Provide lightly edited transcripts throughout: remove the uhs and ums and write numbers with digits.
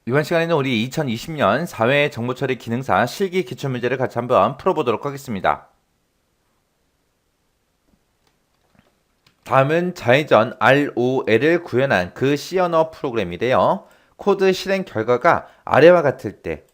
이번 시간에는 우리 2020년 사회 정보 처리 기능사 실기 기출문제를 같이 한번 풀어보도록 하겠습니다. 다음은 좌회전 ROL을 구현한 그 C 언어 프로그램인데요. 코드 실행 결과가 아래와 같을 때,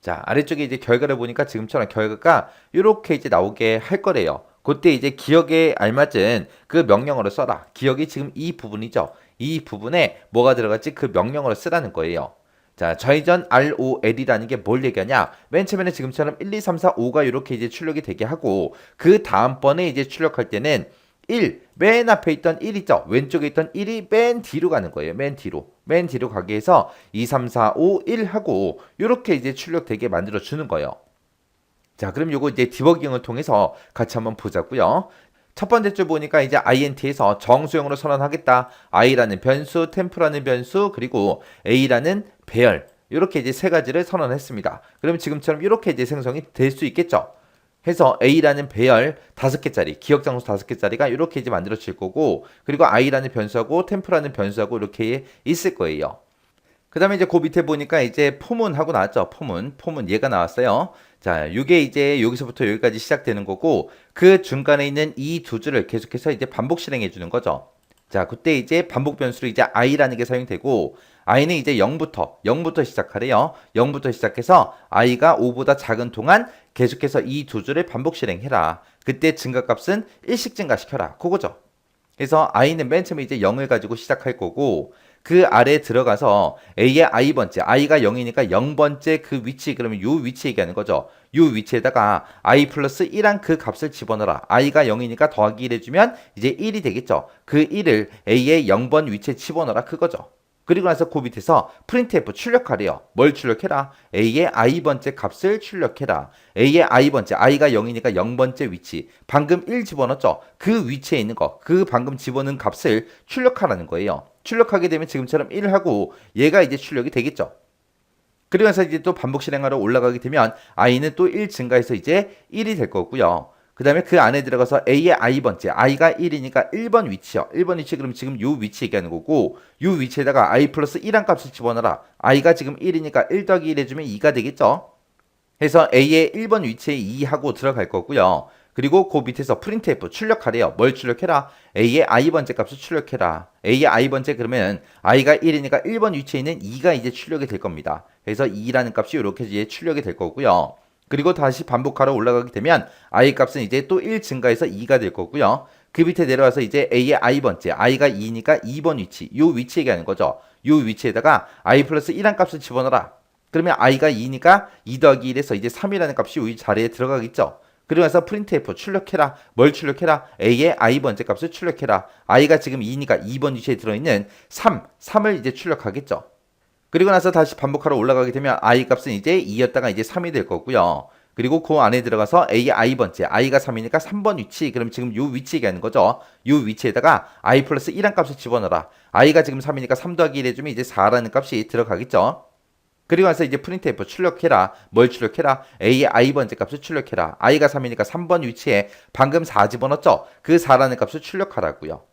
자, 아래쪽에 이제 결과를 보니까 지금처럼 결과가 이렇게 이제 나오게 할 거래요. 그때 이제 기억에 알맞은 그 명령어를 써라. 기억이 지금 이 부분이죠. 이 부분에 뭐가 들어갔지? 그 명령어를 쓰라는 거예요. 자, 좌회전 ROL이라는 게 뭘 얘기하냐? 맨 처음에는 지금처럼 1, 2, 3, 4, 5가 이렇게 이제 출력이 되게 하고, 그 다음번에 이제 출력할 때는 1, 맨 앞에 있던 1 있죠? 왼쪽에 있던 1이 맨 뒤로 가는 거예요. 맨 뒤로. 맨 뒤로 가게 해서 2, 3, 4, 5, 1 하고, 이렇게 이제 출력되게 만들어 주는 거예요. 자, 그럼 요거 이제 디버깅을 통해서 같이 한번 보자고요. 첫 번째 줄 보니까 이제 int에서 정수형으로 선언하겠다. i라는 변수, 템프라는 변수, 그리고 a라는 배열. 이렇게 이제 세 가지를 선언했습니다. 그럼 지금처럼 이렇게 이제 생성이 될 수 있겠죠. 해서 a라는 배열 5개짜리, 기억 장소 5개짜리가 이렇게 이제 만들어질 거고, 그리고 i라는 변수하고 템프라는 변수하고 이렇게 있을 거예요. 그 다음에 이제 그 밑에 보니까 이제 포문하고 나왔죠. 포문 얘가 나왔어요. 자, 이게 이제 여기서부터 여기까지 시작되는 거고, 그 중간에 있는 이 두 줄을 계속해서 이제 반복 실행해 주는 거죠. 자, 그때 이제 반복 변수로 이제 i라는 게 사용되고, i는 이제 0부터 시작하래요. 0부터 시작해서 i가 5보다 작은 동안 계속해서 이 두 줄을 반복 실행해라. 그때 증가값은 1씩 증가시켜라. 그거죠. 그래서 i는 맨 처음에 이제 0을 가지고 시작할 거고, 그 아래에 들어가서 a의 i번째, i가 0이니까 0번째 그 위치, 그러면 요 위치 얘기하는 거죠. 요 위치에다가 i 플러스 1한 그 값을 집어넣어라. i가 0이니까 더하기 1 해주면 이제 1이 되겠죠. 그 1을 a의 0번 위치에 집어넣어라. 그거죠. 그리고 나서 그 밑에서 printf 출력하래요. 뭘 출력해라? a의 i번째 값을 출력해라. a의 i번째, i가 0이니까 0번째 위치. 방금 1 집어넣었죠? 그 위치에 있는 거, 그 방금 집어넣은 값을 출력하라는 거예요. 출력하게 되면 지금처럼 1하고 얘가 이제 출력이 되겠죠. 그리고 나서 이제 또 반복 실행하러 올라가게 되면 i는 또 1 증가해서 이제 1이 될 거고요. 그 다음에 그 안에 들어가서 a의 i번째, i가 1이니까 1번 위치요. 1번 위치 그럼 지금 요 위치 얘기하는 거고, 요 위치에다가 i 플러스 1한 값을 집어넣어라. i가 지금 1이니까 1 더하기 1 해주면 2가 되겠죠. 해서 a의 1번 위치에 2 하고 들어갈 거고요. 그리고 그 밑에서 printf 출력하래요. 뭘 출력해라? a의 i번째 값을 출력해라. a의 i번째 그러면 i가 1이니까 1번 위치에 있는 2가 이제 출력이 될 겁니다. 그래서 2라는 값이 이렇게 이제 출력이 될 거고요. 그리고 다시 반복하러 올라가게 되면 i 값은 이제 또 1 증가해서 2가 될 거고요. 그 밑에 내려와서 이제 a의 i번째, i가 2니까 2번 위치, 요 위치 얘기하는 거죠. 요 위치에다가 i 플러스 1한 값을 집어넣어라. 그러면 i가 2니까 2 더하기 1에서 이제 3이라는 값이 이 자리에 들어가겠죠. 그리고 나서 printf 출력해라. 뭘 출력해라? a의 i번째 값을 출력해라. i가 지금 2니까 2번 위치에 들어있는 3을 이제 출력하겠죠. 그리고 나서 다시 반복하러 올라가게 되면 i 값은 이제 2였다가 이제 3이 될 거고요. 그리고 그 안에 들어가서 a의 i번째, i가 3이니까 3번 위치, 그럼 지금 요 위치 얘기하는 거죠. 요 위치에다가 i 플러스 1한 값을 집어넣어라. i가 지금 3이니까 3 더하기 1 해주면 이제 4라는 값이 들어가겠죠. 그리고 나서 이제 printf 출력해라. 뭘 출력해라? a의 i번째 값을 출력해라. i가 3이니까 3번 위치에 방금 4 집어넣었죠? 그 4라는 값을 출력하라고요.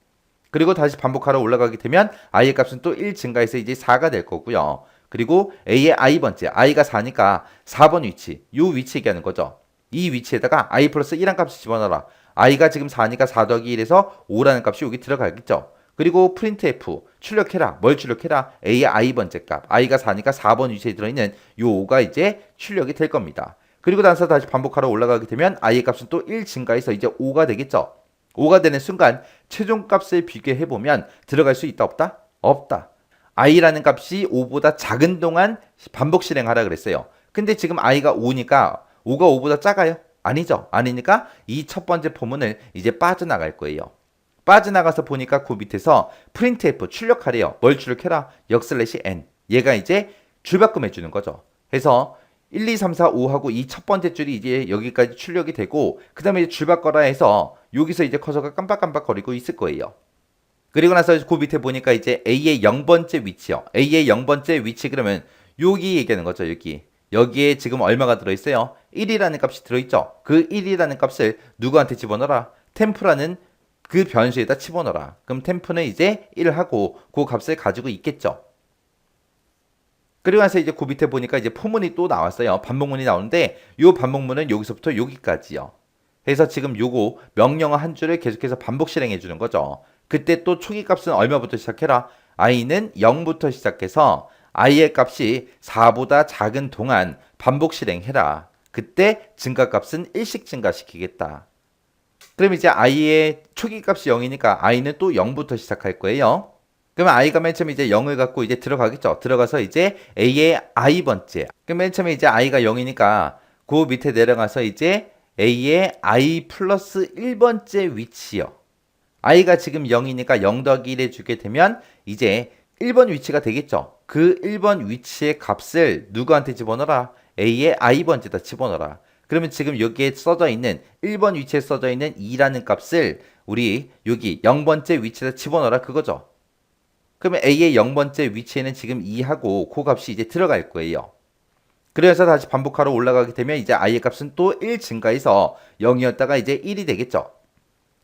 그리고 다시 반복하러 올라가게 되면 i의 값은 또 1 증가해서 이제 4가 될 거고요. 그리고 a의 i번째, i가 4니까 4번 위치, 요 위치 얘기하는 거죠. 이 위치에다가 i 플러스 1한 값을 집어넣어라. i가 지금 4니까 4 더하기 1에서 5라는 값이 여기 들어가겠죠. 그리고 printf 출력해라. 뭘 출력해라? a의 i번째 값. i가 4니까 4번 위치에 들어있는 요 5가 이제 출력이 될 겁니다. 그리고 나서 다시 반복하러 올라가게 되면 i의 값은 또 1 증가해서 이제 5가 되겠죠. 5가 되는 순간 최종 값을 비교해 보면 들어갈 수 있다 없다? 없다. i라는 값이 5보다 작은 동안 반복 실행하라 그랬어요. 근데 지금 i가 5니까 5가 5보다 작아요? 아니죠. 아니니까 이 첫 번째 포문을 이제 빠져나갈 거예요. 빠져나가서 보니까 그 밑에서 printf 출력하래요. 뭘 출력해라? n. 얘가 이제 줄바꿈 해주는 거죠. 그래서 1, 2, 3, 4, 5하고 이 첫 번째 줄이 이제 여기까지 출력이 되고, 그 다음에 줄바꿔라 해서 여기서 이제 커서가 깜빡깜빡거리고 있을 거예요. 그리고 나서 그 밑에 보니까 이제 A의 0번째 위치요. A의 0번째 위치 그러면 여기 얘기하는 거죠. 여기에 지금 얼마가 들어있어요? 1이라는 값이 들어있죠. 그 1이라는 값을 누구한테 집어넣어라? 템프라는 그 변수에다 집어넣어라. 그럼 템프는 이제 1하고 그 값을 가지고 있겠죠. 그리고 나서 이제 그 밑에 보니까 이제 포문이 또 나왔어요. 반복문이 나오는데 요 반복문은 여기서부터 여기까지요. 그래서 지금 요거 명령어 한 줄을 계속해서 반복 실행해 주는 거죠. 그때 또 초기 값은 얼마부터 시작해라? i는 0부터 시작해서 i의 값이 4보다 작은 동안 반복 실행해라. 그때 증가값은 1씩 증가시키겠다. 그럼 이제 i의 초기 값이 0이니까 i는 또 0부터 시작할 거예요. 그러면 i가 맨 처음에 이제 0을 갖고 이제 들어가겠죠. 들어가서 이제 a의 i번째. 그럼 맨 처음에 이제 i가 0이니까 그 밑에 내려가서 이제 a의 i 플러스 1번째 위치요. i가 지금 0이니까 0 더하기 1 해주게 되면 이제 1번 위치가 되겠죠. 그 1번 위치의 값을 누구한테 집어넣어라? a의 i번째다 집어넣어라. 그러면 지금 여기에 써져 있는 1번 위치에 써져 있는 2라는 값을 우리 여기 0번째 위치에다 집어넣어라 그거죠. 그러면 a의 0번째 위치에는 지금 2하고 그 값이 이제 들어갈 거예요. 그래서 다시 반복하러 올라가게 되면 이제 i의 값은 또 1 증가해서 0이었다가 이제 1이 되겠죠.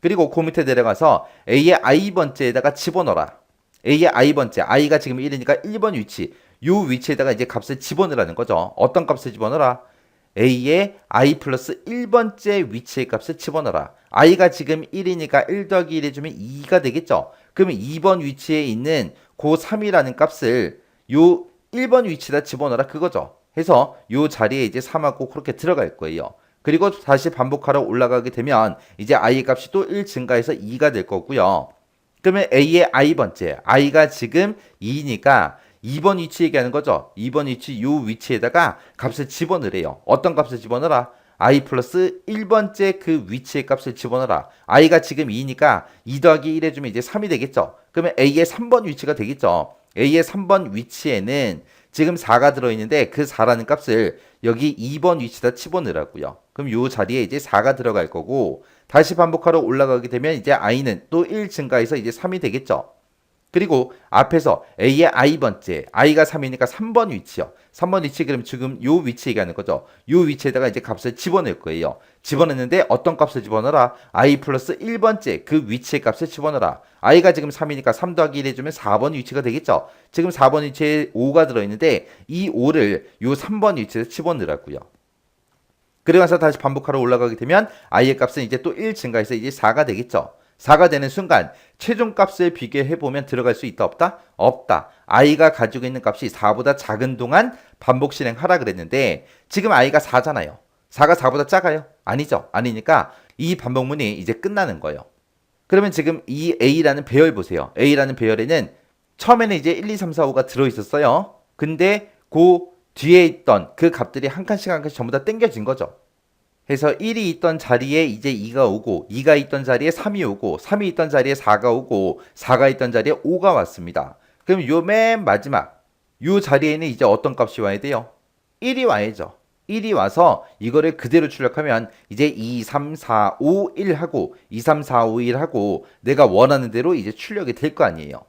그리고 그 밑에 내려가서 a의 i번째에다가 집어넣어라. a의 i번째, i가 지금 1이니까 1번 위치, 요 위치에다가 이제 값을 집어넣으라는 거죠. 어떤 값을 집어넣어라? a의 i 플러스 1번째 위치의 값을 집어넣어라. i가 지금 1이니까 1 더하기 1 해주면 2가 되겠죠. 그러면 2번 위치에 있는 그 3이라는 값을 요 1번 위치에다 집어넣어라 그거죠. 해서 요 자리에 이제 3하고 그렇게 들어갈 거예요. 그리고 다시 반복하러 올라가게 되면 이제 i 값이 또 1 증가해서 2가 될 거고요. 그러면 a의 i번째, i가 지금 2니까 2번 위치 얘기하는 거죠. 2번 위치 요 위치에다가 값을 집어넣으래요. 어떤 값을 집어넣어라? i 플러스 1번째 그 위치의 값을 집어넣어라. i가 지금 2니까 2 더하기 1 해주면 이제 3이 되겠죠. 그러면 a의 3번 위치가 되겠죠. a의 3번 위치에는 지금 4가 들어있는데 그 4라는 값을 여기 2번 위치에다 집어넣으라고요. 그럼 요 자리에 이제 4가 들어갈 거고 다시 반복하러 올라가게 되면 이제 i는 또 1 증가해서 이제 3이 되겠죠. 그리고 앞에서 a의 i번째, i가 3이니까 3번 위치요. 3번 위치 그럼 지금 요 위치 얘기하는 거죠. 요 위치에다가 이제 값을 집어넣을 거예요. 집어넣는데 어떤 값을 집어넣어라? i 플러스 1번째 그 위치의 값을 집어넣어라. i가 지금 3이니까 3 더하기 1 해주면 4번 위치가 되겠죠. 지금 4번 위치에 5가 들어있는데 이 5를 요 3번 위치에 집어넣으라고요. 그리고 나서 다시 반복하러 올라가게 되면 i의 값은 이제 또 1 증가해서 이제 4가 되겠죠. 4가 되는 순간 최종값을 비교해보면 들어갈 수 있다 없다? 없다. i가 가지고 있는 값이 4보다 작은 동안 반복 실행하라 그랬는데 지금 i가 4잖아요. 4가 4보다 작아요? 아니죠. 아니니까 이 반복문이 이제 끝나는 거예요. 그러면 지금 이 a라는 배열 보세요. a라는 배열에는 처음에는 이제 1, 2, 3, 4, 5가 들어있었어요. 근데 그 뒤에 있던 그 값들이 한 칸씩 한 칸씩 전부 다 땡겨진 거죠. 해서 1이 있던 자리에 이제 2가 오고 2가 있던 자리에 3이 오고 3이 있던 자리에 4가 오고 4가 있던 자리에 5가 왔습니다. 그럼 요 맨 마지막 요 자리에는 이제 어떤 값이 와야 돼요? 1이 와야죠. 1이 와서 이거를 그대로 출력하면 이제 2, 3, 4, 5, 1 하고 2, 3, 4, 5, 1 하고 내가 원하는 대로 이제 출력이 될 거 아니에요.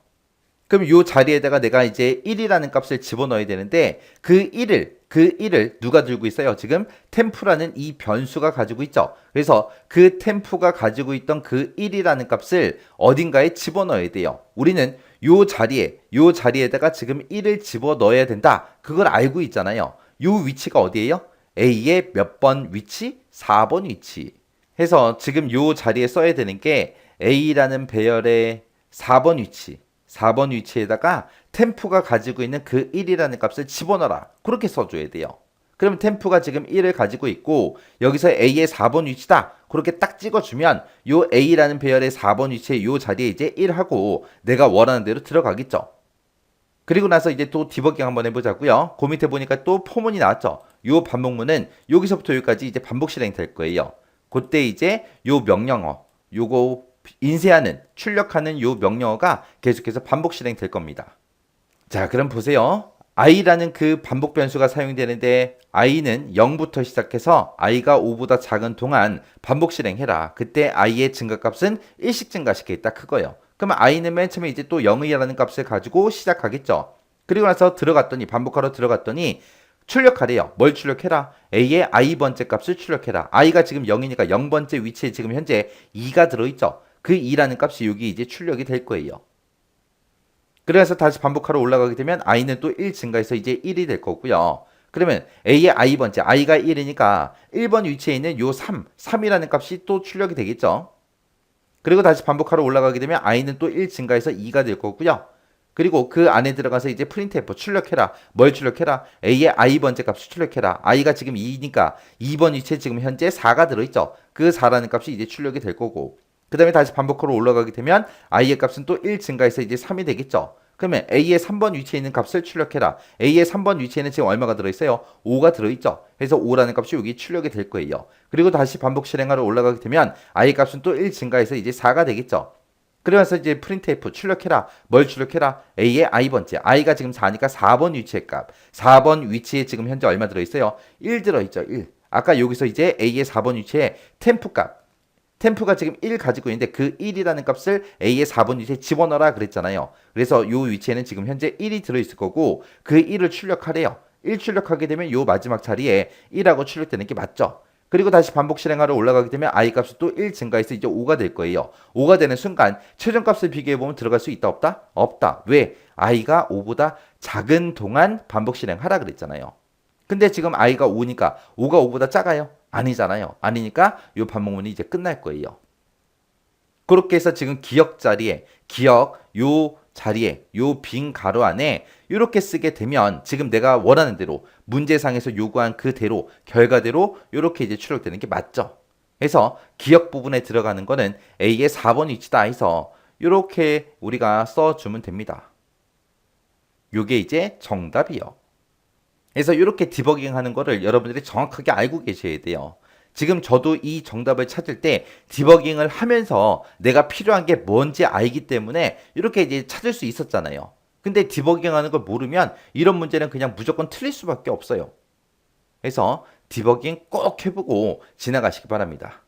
그럼 요 자리에다가 내가 이제 1이라는 값을 집어넣어야 되는데 그 1을 누가 들고 있어요? 지금 템프라는 이 변수가 가지고 있죠. 그래서 그 템프가 가지고 있던 그 1이라는 값을 어딘가에 집어넣어야 돼요. 우리는 요 자리에다가 지금 1을 집어넣어야 된다. 그걸 알고 있잖아요. 요 위치가 어디예요? A의 몇 번 위치? 4번 위치. 해서 지금 요 자리에 써야 되는 게 A라는 배열의 4번 위치. 4번 위치에다가 템프가 가지고 있는 그 1이라는 값을 집어넣어라. 그렇게 써줘야 돼요. 그러면 템프가 지금 1을 가지고 있고 여기서 A의 4번 위치다. 그렇게 딱 찍어주면 요 A라는 배열의 4번 위치에 요 자리에 이제 1하고 내가 원하는 대로 들어가겠죠. 그리고 나서 이제 또 디버깅 한번 해보자고요. 그 밑에 보니까 또 포문이 나왔죠. 요 반복문은 여기서부터 여기까지 이제 반복 실행 될 거예요. 그때 이제 요 명령어 요거 인쇄하는 출력하는 요 명령어가 계속해서 반복 실행될 겁니다. 자, 그럼 보세요. i라는 그 반복 변수가 사용되는데 i는 0부터 시작해서 i가 5보다 작은 동안 반복 실행해라. 그때 i의 증가값은 1씩 증가시키겠다 그거예요. 그러면 i는 맨 처음에 이제 또 0이라는 값을 가지고 시작하겠죠. 그리고 나서 들어갔더니 반복하러 들어갔더니 출력하래요. 뭘 출력해라? a의 i번째 값을 출력해라. i가 지금 0이니까 0번째 위치에 지금 현재 2가 들어있죠. 그 2라는 값이 여기 이제 출력이 될 거예요. 그래서 다시 반복하러 올라가게 되면 i는 또 1 증가해서 이제 1이 될 거고요. 그러면 a의 i번째, i가 1이니까 1번 위치에 있는 요 3이라는 값이 또 출력이 되겠죠. 그리고 다시 반복하러 올라가게 되면 i는 또 1 증가해서 2가 될 거고요. 그리고 그 안에 들어가서 이제 printf 출력해라. 뭘 출력해라? a의 i번째 값을 출력해라. i가 지금 2니까 2번 위치에 지금 현재 4가 들어있죠. 그 4라는 값이 이제 출력이 될 거고. 그 다음에 다시 반복하러 올라가게 되면 i의 값은 또 1 증가해서 이제 3이 되겠죠. 그러면 a의 3번 위치에 있는 값을 출력해라. a의 3번 위치에는 지금 얼마가 들어있어요? 5가 들어있죠. 그래서 5라는 값이 여기 출력이 될 거예요. 그리고 다시 반복 실행하러 올라가게 되면 i 값은 또 1 증가해서 이제 4가 되겠죠. 그러면서 이제 printf 출력해라. 뭘 출력해라? a의 i번째. i가 지금 4니까 4번 위치의 값. 4번 위치에 지금 현재 얼마 들어있어요? 1 들어있죠. 1. 아까 여기서 이제 a의 4번 위치에 temp 값. 템프가 지금 1 가지고 있는데 그 1이라는 값을 a의 4번 위치에 집어넣어라 그랬잖아요. 그래서 이 위치에는 지금 현재 1이 들어있을 거고 그 1을 출력하래요. 1 출력하게 되면 이 마지막 자리에 1하고 출력되는 게 맞죠. 그리고 다시 반복 실행하러 올라가게 되면 i 값이 또 1 증가해서 이제 5가 될 거예요. 5가 되는 순간 최종값을 비교해보면 들어갈 수 있다 없다? 없다. 왜? i가 5보다 작은 동안 반복 실행하라 그랬잖아요. 근데 지금 i가 5니까 5가 5보다 작아요? 아니잖아요. 아니니까 이 반복문이 이제 끝날 거예요. 그렇게 해서 지금 기억 자리에 요 자리에 요 빈 가로 안에 이렇게 쓰게 되면 지금 내가 원하는 대로 문제상에서 요구한 그대로 결과대로 이렇게 이제 출력되는 게 맞죠. 그래서 기억 부분에 들어가는 거는 A의 4번 위치다 해서 이렇게 우리가 써주면 됩니다. 요게 이제 정답이요. 그래서 이렇게 디버깅 하는 거를 여러분들이 정확하게 알고 계셔야 돼요. 지금 저도 이 정답을 찾을 때 디버깅을 하면서 내가 필요한 게 뭔지 알기 때문에 이렇게 이제 찾을 수 있었잖아요. 근데 디버깅 하는 걸 모르면 이런 문제는 그냥 무조건 틀릴 수밖에 없어요. 그래서 디버깅 꼭 해보고 지나가시기 바랍니다.